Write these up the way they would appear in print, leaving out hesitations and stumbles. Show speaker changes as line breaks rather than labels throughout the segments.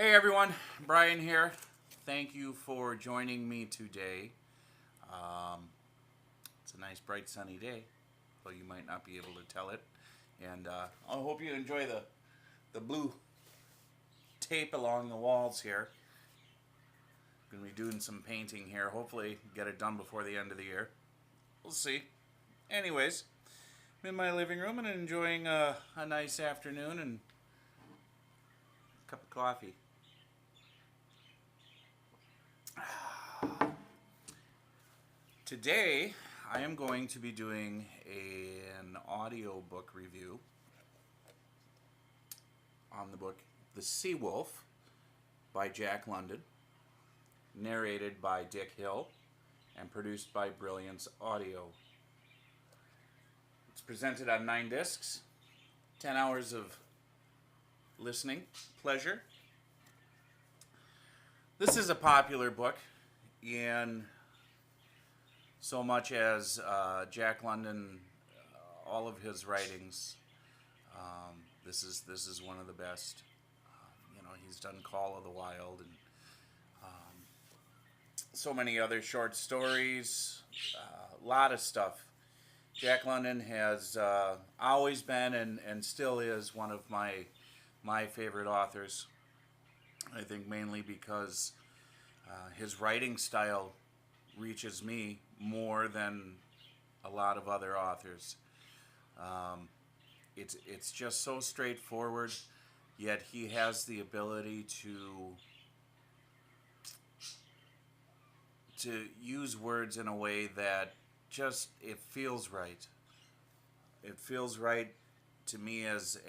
Hey everyone, Brian here. Thank you for joining me today. Um, it's a nice, bright, sunny day, though you might not be able to tell it. And I hope you enjoy the blue tape along the walls here. Going to be doing some painting here. Hopefully, get it done before the end of the year. We'll see. Anyways, I'm in my living room and enjoying a nice afternoon and a cup of coffee. Today, I am going to be doing an audiobook review on the book The Sea Wolf by Jack London, narrated by Dick Hill, and produced by Brilliance Audio. It's presented on 9 discs, 10 hours of listening pleasure. This is a popular book in so much as Jack London, all of his writings. This is one of the best. He's done Call of the Wild and so many other short stories. A lot of stuff. Jack London has always been and still is one of my favorite authors. I think mainly because his writing style reaches me more than a lot of other authors. It's just so straightforward, yet he has the ability to use words in a way that just it feels right. It feels right to me as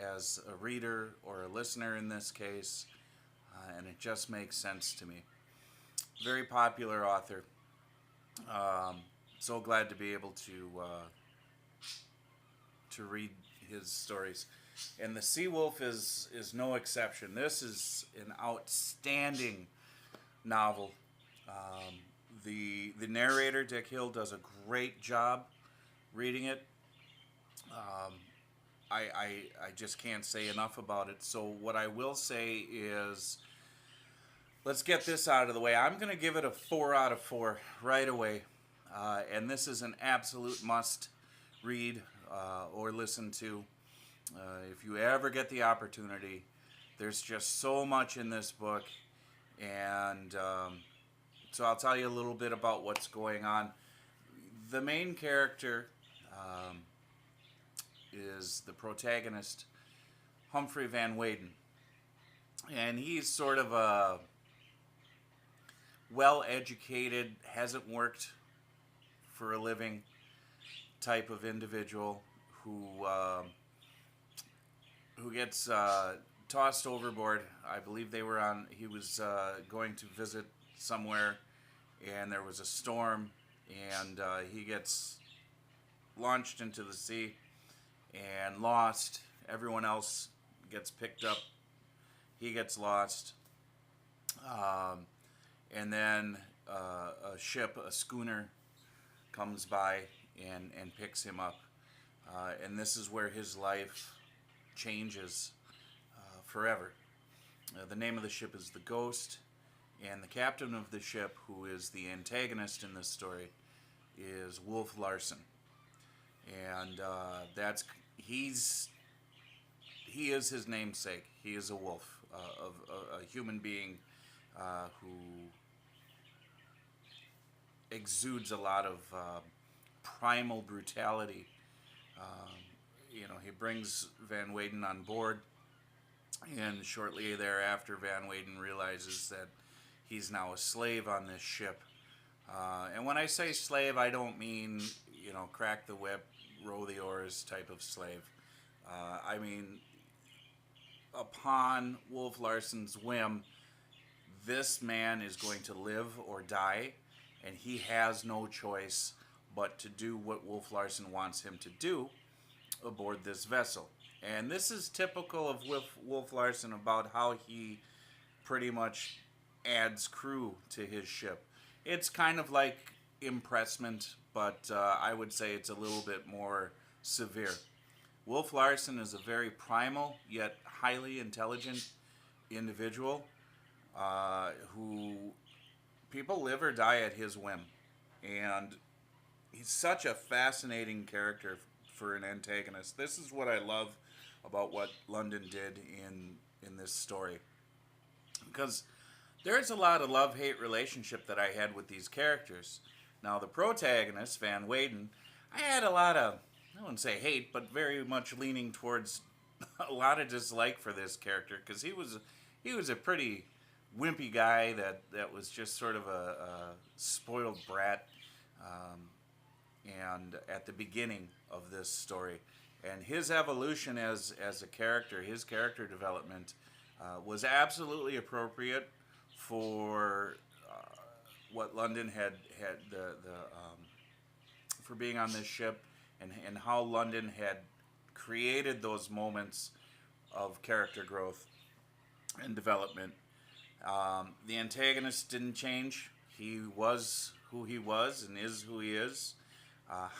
a reader or a listener in this case, and it just makes sense to me. Very popular author. So glad to be able to read his stories, and The Sea Wolf is no exception. This is an outstanding novel. The narrator Dick Hill does a great job reading it. I just can't say enough about it. So what I will say is, let's get this out of the way. I'm going to give it a 4 out of 4 right away. And this is an absolute must read or listen to. If you ever get the opportunity, there's just so much in this book. And so I'll tell you a little bit about what's going on. The main character is the protagonist, Humphrey Van Weyden. And he's sort of a well-educated, hasn't worked for a living type of individual who gets tossed overboard. I believe he was going to visit somewhere, and there was a storm, and he gets launched into the sea and lost. Everyone else gets picked up. He gets lost. And then a schooner comes by and picks him up. And this is where his life changes forever. The name of the ship is the Ghost, and the captain of the ship, who is the antagonist in this story, is Wolf Larsen. And he is his namesake. He is a wolf, a human being who exudes a lot of primal brutality. He brings Van Weyden on board, and shortly thereafter, Van Weyden realizes that he's now a slave on this ship. And when I say slave, I don't mean, crack the whip, row the oars type of slave. I mean, upon Wolf Larsen's whim, this man is going to live or die, and he has no choice but to do what Wolf Larsen wants him to do aboard this vessel. And this is typical of Wolf Larsen about how he pretty much adds crew to his ship. It's kind of like impressment, but I would say it's a little bit more severe. Wolf Larsen is a very primal yet highly intelligent individual who people live or die at his whim, and he's such a fascinating character for an antagonist. This is what I love about what London did in this story, because there's a lot of love hate relationship that I had with these characters. Now the protagonist, Van Weyden, I had a lot of, I wouldn't say hate, but very much leaning towards a lot of dislike for this character, because he was a pretty wimpy guy that was just sort of a spoiled brat, um, and at the beginning of this story, and his evolution as a character, his character development was absolutely appropriate for what London had for being on this ship, and how London had created those moments of character growth and development. The antagonist didn't change. He was who he was and is who he is.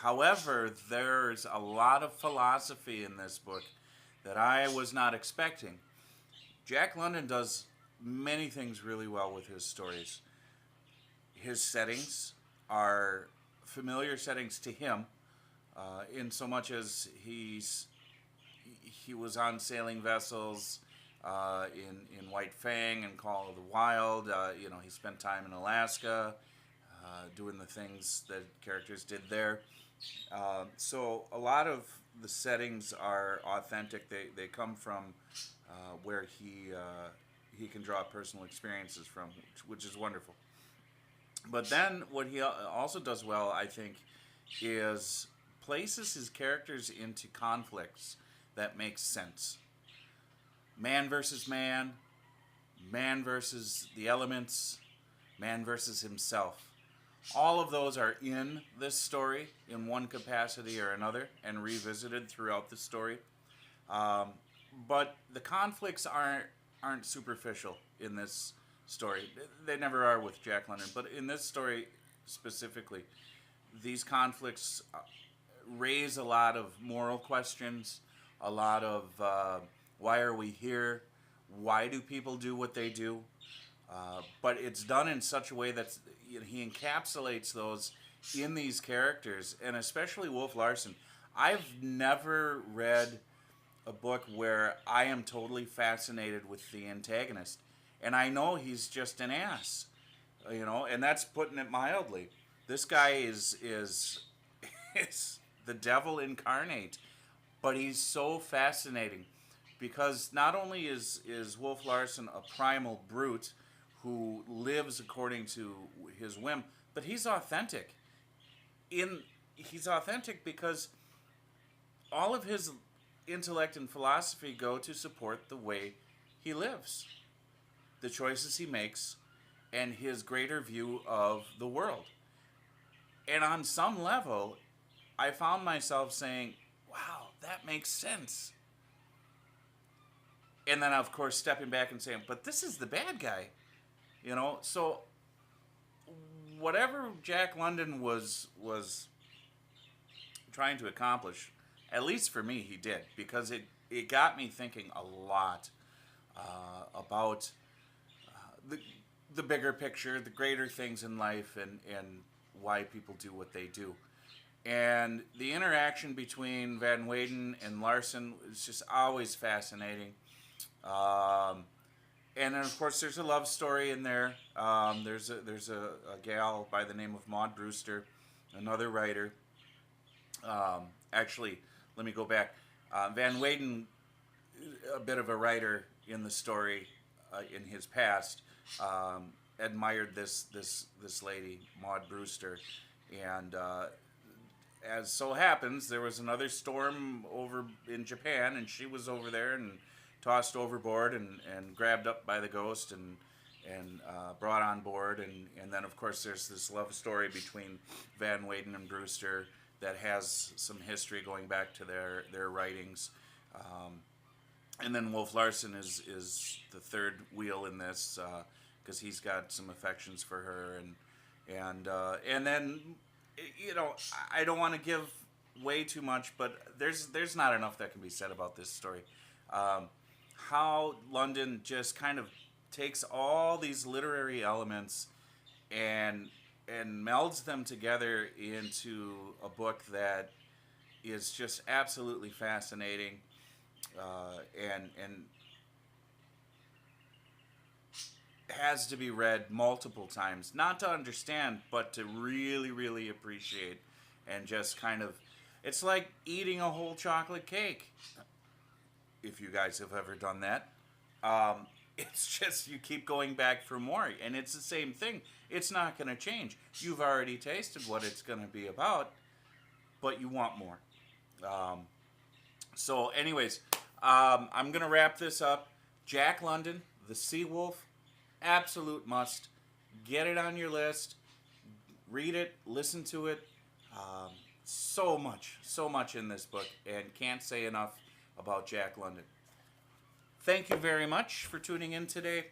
However, there's a lot of philosophy in this book that I was not expecting. Jack London does many things really well with his stories. His settings are familiar settings to him, in so much as he was on sailing vessels in White Fang and Call of the Wild. He spent time in Alaska doing the things that characters did there. So a lot of the settings are authentic. They come from where he can draw personal experiences from, which is wonderful. But then what he also does well, I think, is places his characters into conflicts that make sense. Man versus man, man versus the elements, man versus himself. All of those are in this story in one capacity or another and revisited throughout the story. But the conflicts aren't superficial in this story. They never are with Jack London, but in this story specifically, these conflicts raise a lot of moral questions, a lot of why are we here? Why do people do what they do? But it's done in such a way that he encapsulates those in these characters, and especially Wolf Larsen. I've never read a book where I am totally fascinated with the antagonist, and I know he's just an ass, and that's putting it mildly. This guy is is the devil incarnate, but he's so fascinating because not only is Wolf Larsen a primal brute who lives according to his whim, but he's authentic. He's authentic because all of his intellect and philosophy go to support the way he lives, the choices he makes, and his greater view of the world. And on some level, I found myself saying, wow, that makes sense. And then, of course, stepping back and saying, but this is the bad guy. So whatever Jack London was trying to accomplish, at least for me, he did, because it got me thinking a lot about the bigger picture, the greater things in life, and why people do what they do. And the interaction between Van Weyden and Larsen is just always fascinating. And then, of course, there's a love story in there. There's a gal by the name of Maud Brewster, another writer. Actually, let me go back. Van Weyden, a bit of a writer in the story in his past, admired this lady, Maud Brewster, and as so happens, there was another storm over in Japan, and she was over there and tossed overboard and grabbed up by the ghost and brought on board. And then, of course, there's this love story between Van Weyden and Brewster that has some history going back to their writings. And then Wolf Larsen is the third wheel in this because he's got some affections for her. And then, I don't want to give way too much, but there's not enough that can be said about this story. How London just kind of takes all these literary elements and melds them together into a book that is just absolutely fascinating, and has to be read multiple times, not to understand, but to really, really appreciate, and just kind of, it's like eating a whole chocolate cake, if you guys have ever done that. It's just you keep going back for more, and it's the same thing. It's not going to change. You've already tasted what it's going to be about, but you want more. So, anyways, I'm going to wrap this up. Jack London, The Sea Wolf, absolute must. Get it on your list. Read it. Listen to it. So much in this book, and can't say enough about Jack London. Thank you very much for tuning in today.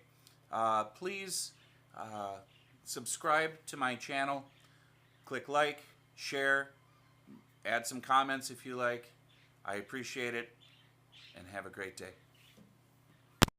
Please subscribe to my channel. Click like, share, add some comments if you like. I appreciate it, and have a great day.